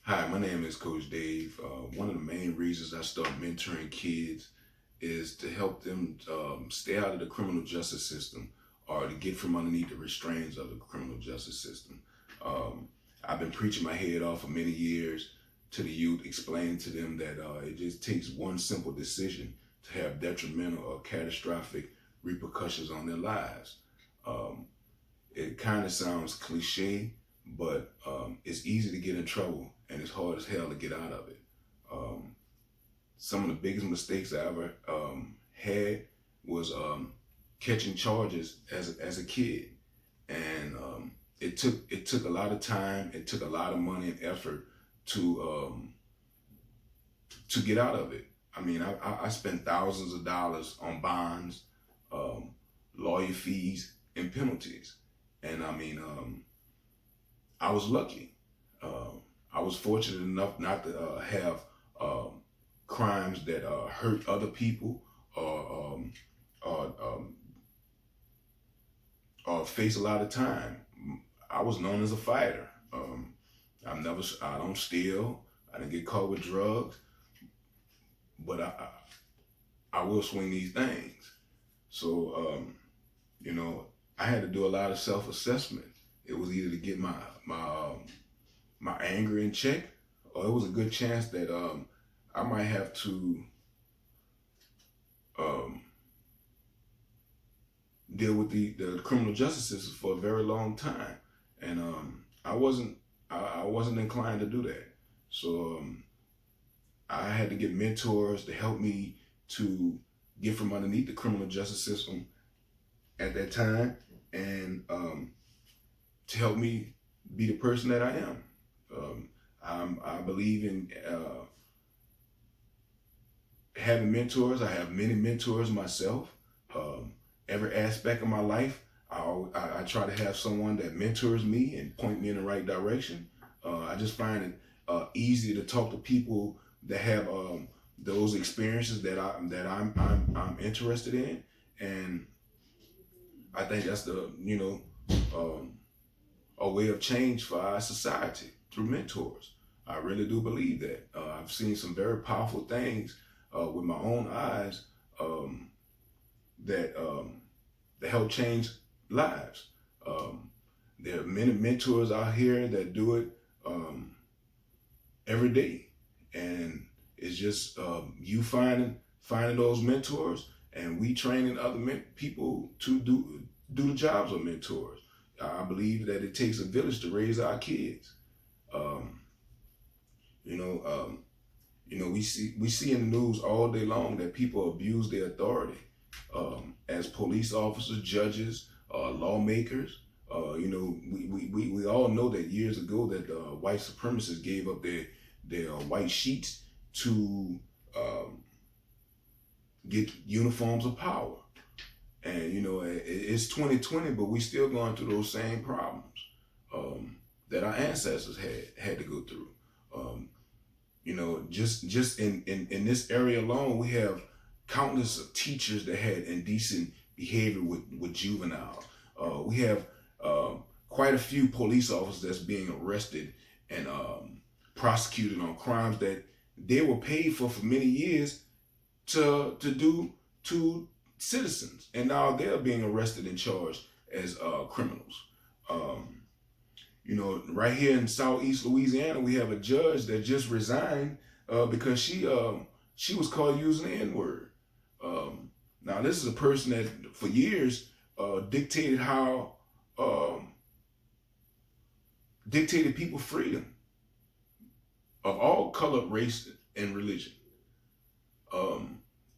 Hi, my name is Coach Dave. One of the main reasons I started mentoring kids is to help them stay out of the criminal justice system or to get from underneath the restraints of the criminal justice system. Um, I've been preaching my head off for many years to the youth, explaining to them that it just takes one simple decision to have detrimental or catastrophic repercussions on their lives. Um, it kind of sounds cliche, but it's easy to get in trouble and it's hard as hell to get out of it. Um, some of the biggest mistakes I ever had was catching charges as a kid, and it took a lot of time, it took a lot of money and effort to get out of it. I mean, I spent thousands of dollars on bonds, um, lawyer fees, and penalties, and I mean, I was lucky. I was fortunate enough not to have um, crimes that hurt other people or or, um, or face a lot of time. I was known as a fighter. I don't steal. I didn't get caught with drugs, but I will swing these things. So, you know, I had to do a lot of self-assessment. It was either to get my anger in check, or it was a good chance that I might have to um, deal with the criminal justice system for a very long time, and I wasn't inclined to do that. So I had to get mentors to help me to get from underneath the criminal justice system at that time, and to help me be the person that I am. I believe in having mentors. I have many mentors myself. Every aspect of my life, I try to have someone that mentors me and point me in the right direction. I just find it easy to talk to people that have those experiences that I'm interested in, and I think that's a way of change for our society through mentors. I really do believe that. I've seen some very powerful things with my own eyes that that help change lives. There are many mentors out here that do it every day, and it's just you finding those mentors, and we training other people to do the jobs of mentors. I believe that it takes a village to raise our kids. Um, you know, we see in the news all day long that people abuse their authority as police officers, judges, lawmakers. We all know that years ago that white supremacists gave up their white sheets to get uniforms of power. And it's 2020, but we still going through those same problems that our ancestors had to go through. Just in this area alone, we have countless of teachers that had indecent behavior with juveniles. We have quite a few police officers that's being arrested and prosecuted on crimes that they were paid for many years to do to citizens, and now they're being arrested and charged as criminals. Right here in Southeast Louisiana, we have a judge that just resigned because she was caught using the N-word. Now this is a person that for years dictated how dictated people freedom of all color, race, and religion.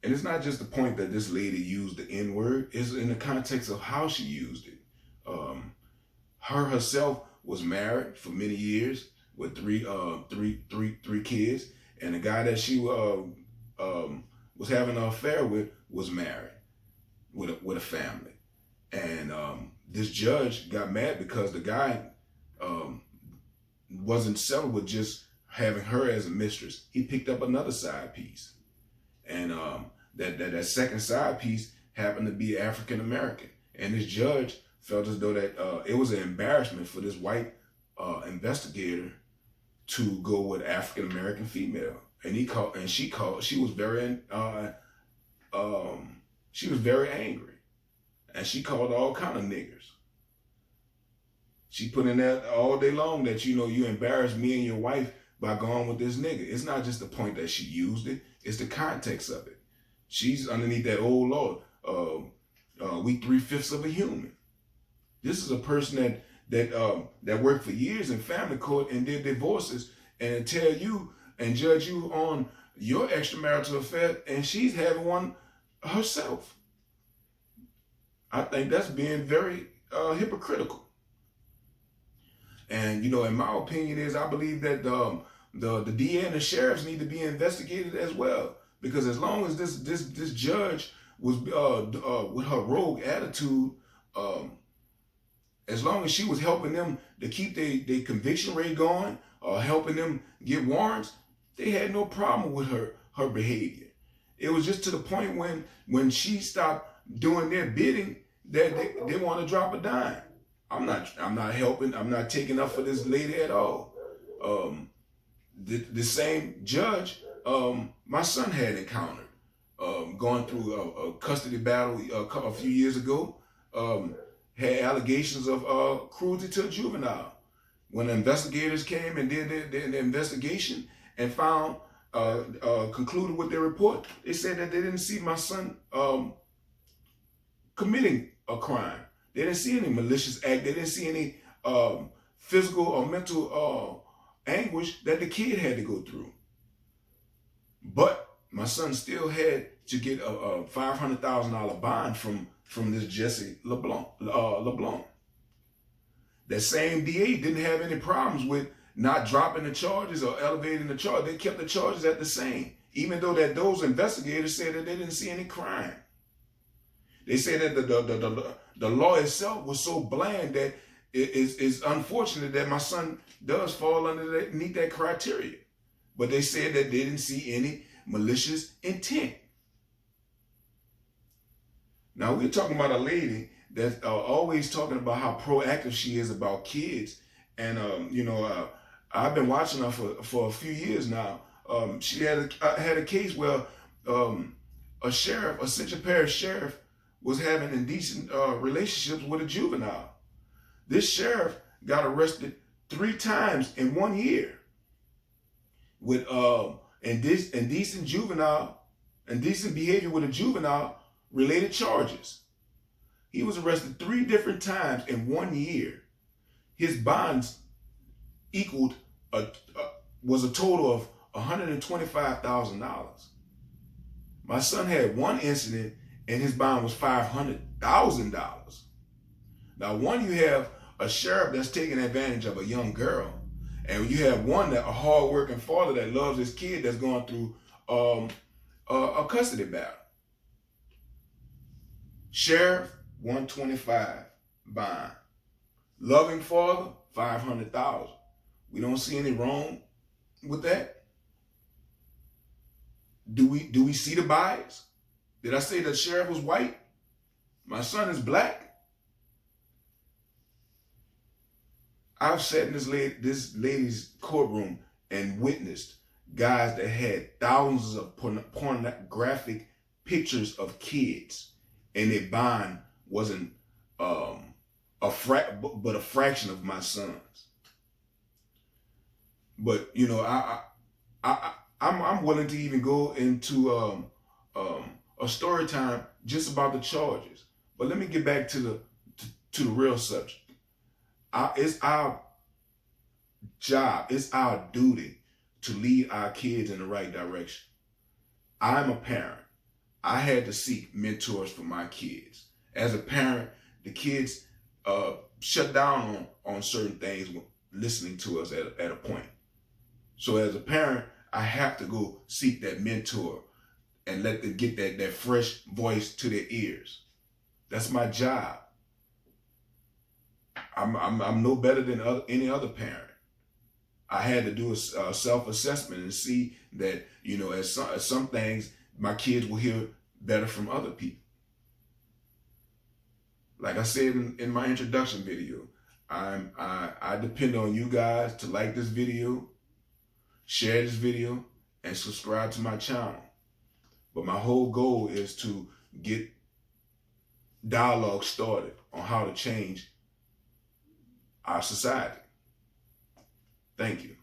And it's not just the point that this lady used the N-word, it's in the context of how she used it. Her herself was married for many years with three kids, and the guy that she was having an affair with was married with a family. And this judge got mad because the guy wasn't settled with just having her as a mistress. He picked up another side piece. And that second side piece happened to be African American, and this judge felt as though that it was an embarrassment for this white investigator to go with African American female, and she was very she was very angry, and she called all kind of niggers. She put in that all day long that, you know, you embarrassed me and your wife by going with this nigga. It's not just the point that she used it, it's the context of it. She's underneath that old law, we 3/5 of a human. This is a person that worked for years in family court and did divorces and tell you and judge you on your extramarital affair, and she's having one herself. I think that's being very hypocritical. And, you know, in my opinion is, I believe that the DA and the sheriffs need to be investigated as well. Because as long as this judge was with her rogue attitude, as long as she was helping them to keep their conviction rate going, or helping them get warrants, they had no problem with her behavior. It was just to the point when she stopped doing their bidding that they want to drop a dime. I'm not helping. I'm not taking up for this lady at all. The same judge my son had encountered, going through a custody battle a few years ago, had allegations of cruelty to a juvenile. When the investigators came and did their investigation and found, concluded with their report, they said that they didn't see my son committing a crime. They didn't see any malicious act. They didn't see any physical or mental anguish that the kid had to go through. But my son still had to get a $500,000 bond from this Jesse LeBlanc. That same DA didn't have any problems with not dropping the charges or elevating the charge. They kept the charges at the same, even though that those investigators said that they didn't see any crime. They said that the law itself was so bland that it's unfortunate that my son does fall underneath that criteria. But they said that they didn't see any malicious intent. Now, we're talking about a lady that's always talking about how proactive she is about kids. And, you know, I've been watching her for a few years now. She had a case where a Central Parish sheriff was having indecent relationships with a juvenile. This sheriff got arrested 3 times in 1 year with indecent behavior with a juvenile related charges. He was arrested 3 different times in 1 year. His bonds was a total of $125,000. My son had 1 incident and his bond was $500,000. Now, you have a sheriff that's taking advantage of a young girl, and you have a hard-working father that loves his kid that's going through a custody battle. Sheriff, $125,000 bond. Loving father, $500,000. We don't see any wrong with that. Do we see the bias? Did I say the sheriff was white? My son is black. I've sat in this lady's courtroom and witnessed guys that had thousands of pornographic pictures of kids, and their bond wasn't but a fraction of my son's. But you know, I'm willing to even go into a story time just about the charges. But let me get back to the real subject. It's our job, it's our duty to lead our kids in the right direction. I'm a parent. I had to seek mentors for my kids. As a parent, the kids shut down on certain things listening to us at a point. So as a parent, I have to go seek that mentor and let them get that fresh voice to their ears. That's my job. I'm no better than any other parent. I had to do a self-assessment and see that, you know, as some things, my kids will hear better from other people. Like I said in my introduction video, I depend on you guys to like this video, share this video, and subscribe to my channel. But my whole goal is to get dialogue started on how to change our society. Thank you.